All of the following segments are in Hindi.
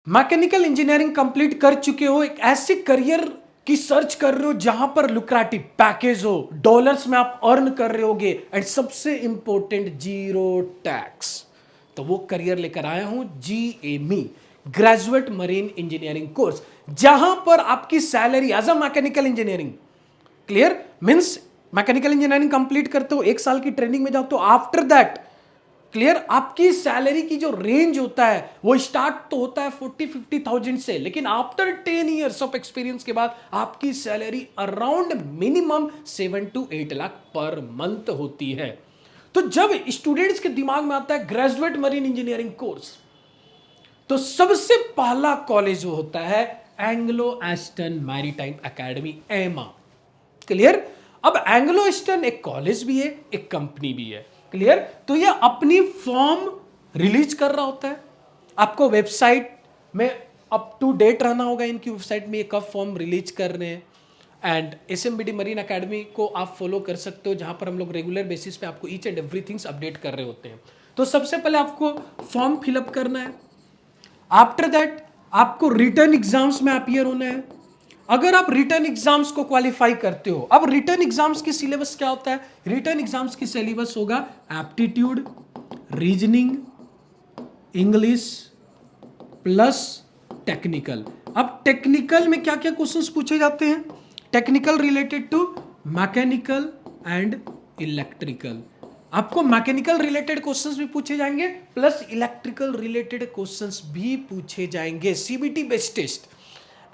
मैकेनिकल इंजीनियरिंग कंप्लीट कर चुके हो, एक ऐसे करियर की सर्च कर रहे हो जहां पर लुक्रेटिव पैकेज हो, डॉलर्स में आप अर्न कर रहे होगे एंड सबसे इंपॉर्टेंट जीरो टैक्स, तो वो करियर लेकर आया हूं GME, graduate marine engineering course, जहां पर आपकी salary as a mechanical engineering clear means mechanical engineering complete करते हो, 1 साल की ट्रेनिंग में जाओ, तो आफ्टर दैट क्लियर आपकी सैलरी की जो रेंज होता है वो स्टार्ट तो होता है 40-50,000 से, लेकिन आफ्टर 10 ईयर्स ऑफ एक्सपीरियंस के बाद आपकी salary around minimum 7 to 8 lakh per month होती है। तो जब स्टूडेंट्स के दिमाग में आता है ग्रेजुएट मरीन इंजीनियरिंग कोर्स, तो सबसे पहला कॉलेज वो होता है एंग्लो एस्टन मैरीटाइम एकेडमी, एमा। क्लियर। अब एंग्लो ईस्टर्न एक कॉलेज भी है, एक कंपनी भी है। क्लियर। तो ये अपनी फॉर्म रिलीज कर रहा होता है, आपको वेबसाइट में अप टू डेट रहना होगा, इनकी वेबसाइट में ये कब फॉर्म रिलीज कर रहे हैं। एंड SMBD मरीन एकेडमी को आप फॉलो कर सकते हो, जहां पर हम लोग रेगुलर बेसिस पे आपको ईच एंड एवरीथिंग्स अपडेट कर रहे होते हैं। तो सबसे पहले आपको फॉर्म फिलअप करना है, आफ्टर दैट आपको रिटर्न एग्जाम्स में अपीयर होना है। अगर आप रिटर्न एग्जाम्स को क्वालिफाई करते हो, अब रिटर्न एग्जाम्स की सिलेबस क्या होता है, रिटर्न एग्जाम्स की सिलेबस होगा aptitude, reasoning, English plus technical. अब टेक्निकल में क्या क्या क्वेश्चंस पूछे जाते हैं, technical related to mechanical and electrical, आपको मैकेनिकल रिलेटेड क्वेश्चंस भी पूछे जाएंगे प्लस इलेक्ट्रिकल रिलेटेड क्वेश्चंस भी पूछे जाएंगे, CBT बेस्ड टेस्ट।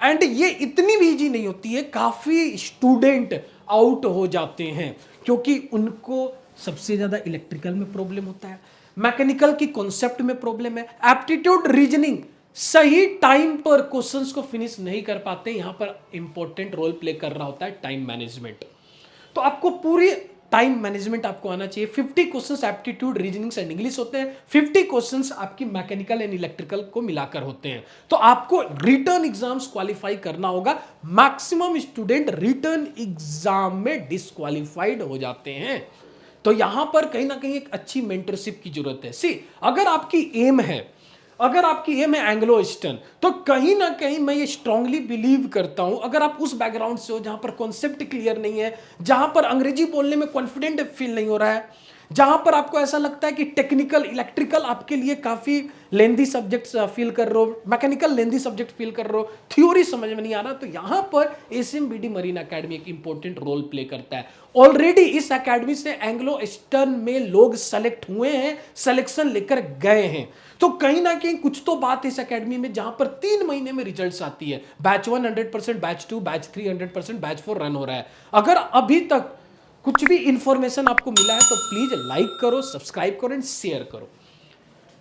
एंड ये इतनी भी इजी नहीं होती है, काफी स्टूडेंट आउट हो जाते हैं क्योंकि उनको सबसे ज्यादा इलेक्ट्रिकल में प्रॉब्लम होता है, मैकेनिकल की कॉन्सेप्ट में प्रॉब्लम है, एप्टीट्यूड रीजनिंग सही टाइम पर क्वेश्चंस को फिनिश नहीं कर पाते। यहां पर इंपॉर्टेंट रोल प्ले कर रहा होता है टाइम मैनेजमेंट। तो आपको पूरी टाइम मैनेजमेंट आपको आना चाहिए। 50 questions aptitude reasoning and English होते हैं, 50 क्वेश्चंस आपकी मैकेनिकल एंड इलेक्ट्रिकल को मिलाकर होते हैं। तो आपको रिटर्न एग्जाम्स क्वालिफाई करना होगा। मैक्सिमम स्टूडेंट रिटर्न एग्जाम में डिस्क्वालिफाइड हो जाते हैं। तो यहां पर कहीं ना कहीं एक अच्छी मेंटरशिप की जरूरत है। सी अगर आपकी एम है, अगर आपकी एम है एंग्लो ईस्टर्न, तो कहीं ना कहीं मैं ये स्ट्रांगली बिलीव करता हूं, अगर आप उस बैकग्राउंड से हो जहां पर कॉन्सेप्ट क्लियर नहीं है, जहां पर अंग्रेजी बोलने में कॉन्फिडेंट फील नहीं हो रहा है, जहां पर आपको ऐसा लगता है कि टेक्निकल इलेक्ट्रिकल आपके लिए काफी लेंदी सब्जेक्ट्स फील कर रहे हो, मैकेनिकल लेंदी सब्जेक्ट फील कर रहे हो, थ्योरी समझ में नहीं आ रहा, तो यहां पर SMBD मरीन एकेडमी एक इंपॉर्टेंट रोल प्ले करता है। ऑलरेडी इस एकेडमी से एंग्लो ईस्टर्न में लोग सेलेक्ट हुए हैं, सिलेक्शन लेकर गए हैं। तो कहीं ना कहीं कुछ तो बात इस एकेडमी में, जहां पर 3 महीने में रिजल्ट्स आती है, batch 1 100%, batch 2, batch 3 100%, batch 4 run हो रहा है। अगर अभी तक कुछ भी इंफॉर्मेशन आपको मिला है तो प्लीज लाइक करो, सब्सक्राइब करो एंड शेयर करो।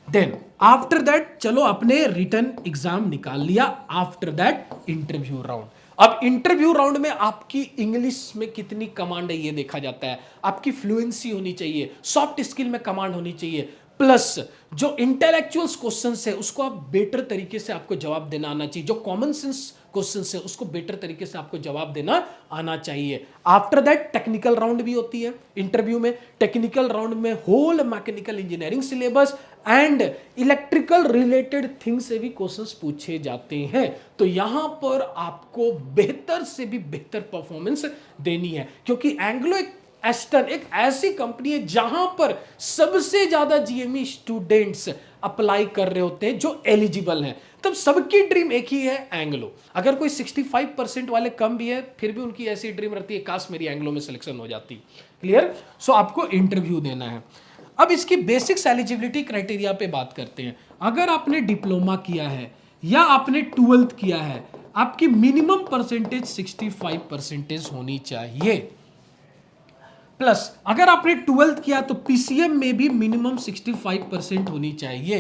देन आफ्टर दैट चलो अपने रिटर्न एग्जाम निकाल लिया, आफ्टर दैट इंटरव्यू राउंड। अब इंटरव्यू राउंड में आपकी इंग्लिश में कितनी कमांड है ये देखा जाता है, आपकी फ्लुएंसी होनी चाहिए, सॉफ्ट स्किल में कमांड होनी चाहिए, प्लस जो इंटेलेक्चुअल क्वेश्चंस है उसको आप बेटर तरीके से आपको जवाब देना आना चाहिए, जो कॉमन सेंस क्वेश्चंस है उसको बेटर तरीके से आपको जवाब देना आना चाहिए। आफ्टर दैट टेक्निकल राउंड भी होती है इंटरव्यू में। टेक्निकल राउंड में whole mechanical engineering syllabus and electrical related thing से भी क्वेश्चंस पूछे जाते हैं। तो यहां पर आपको बेहतर से भी बेहतर परफॉर्मेंस देनी है, क्योंकि एंग्लो एस्टर्न एक ऐसी कंपनी है जहां पर सबसे ज्यादा GME स्टूडेंट्स अप्लाई कर रहे होते हैं जो एलिजिबल हैं। तब सबकी ड्रीम एक ही है, एंग्लो। अगर कोई 65% वाले कम भी है, फिर भी उनकी ऐसी ड्रीम रहती है काश मेरी एंग्लो में सिलेक्शन हो जाती। क्लियर। सो आपको इंटरव्यू देना है। अब इसकी बेसिक्स एलिजिबिलिटी क्राइटेरिया पे बात करते हैं। अगर आपने डिप्लोमा किया है या आपने 12th किया है, आपकी मिनिमम परसेंटेज 65% होनी चाहिए। प्लस अगर आपने 12th किया तो PCM में भी मिनिमम 65% होनी चाहिए।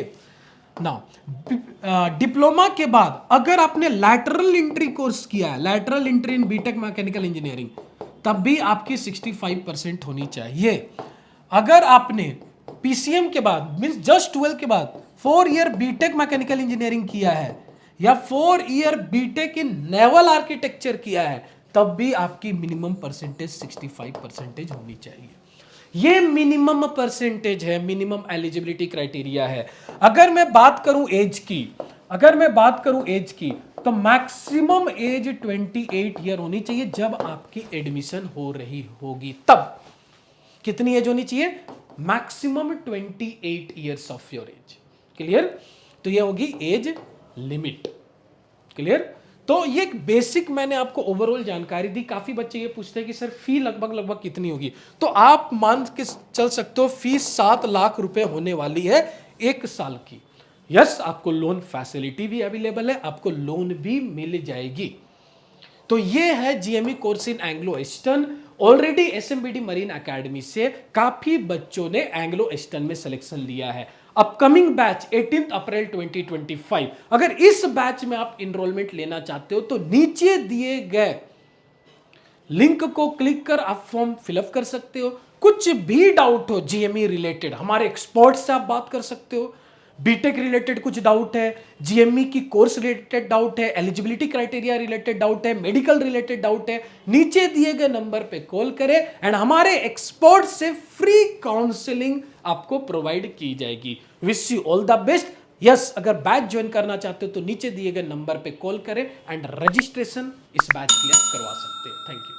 नाउ डिप्लोमा के बाद अगर आपने लैटरल एंट्री कोर्स किया है, lateral entry in BTech mechanical engineering, तब भी आपकी 65% होनी चाहिए। अगर आपने PCM के बाद मींस जस्ट 12 के बाद 4 ईयर बीटेक मैकेनिकल इंजीनियरिंग किया है या 4 ईयर बीटेक इन नेवल आर्किटेक्चर किया है, तब भी आपकी मिनिमम परसेंटेज 65% होनी चाहिए। ये मिनिमम परसेंटेज है, मिनिमम एलिजिबिलिटी क्राइटेरिया है। अगर मैं बात करूं एज की, अगर मैं बात करूं एज की, तो मैक्सिमम एज 28 ईयर होनी चाहिए जब आपकी एडमिशन हो रही होगी। तब कितनी एज होनी चाहिए? Maximum 28 years of your age. Clear? तो ये होगी एज लिमिट। क्लियर? तो ये एक बेसिक मैंने आपको ओवरऑल जानकारी दी। काफी बच्चे ये पूछते हैं कि सर फी लगभग लगभग कितनी होगी, तो आप मान के चल सकते हो फीस 7 लाख रुपए होने वाली है 1 साल की। यस, आपको लोन फैसिलिटी भी अवेलेबल है, आपको लोन भी मिल जाएगी। तो ये है GME course in Anglo Eastern. Already SMBD marine academy से काफी बच्चों ने एंग्लो ईस्टर्न में सिलेक्शन लिया है। अपकमिंग बैच 18 अप्रैल 2025, अगर इस बैच में आप इनरोलमेंट लेना चाहते हो तो नीचे दिए गए लिंक को क्लिक कर आप फॉर्म फिलअप कर सकते हो। कुछ भी डाउट हो जीएमई रिलेटेड, हमारे एक्सपर्ट से आप बात कर सकते हो। बीटेक रिलेटेड कुछ डाउट है, जीएमई की कोर्स रिलेटेड डाउट है, एलिजिबिलिटी क्राइटेरिया रिलेटेड डाउट है, मेडिकल रिलेटेड डाउट है, नीचे दिए गए नंबर पे कॉल करें एंड हमारे एक्सपर्ट से फ्री काउंसलिंग आपको प्रोवाइड की जाएगी। Wish you all the best. Yes, अगर बैच ज्वाइन करना चाहते हो तो नीचे दिए गए नंबर पे कॉल करें एंड रजिस्ट्रेशन इस बैच के लिए आप करवा सकते हैं। Thank you.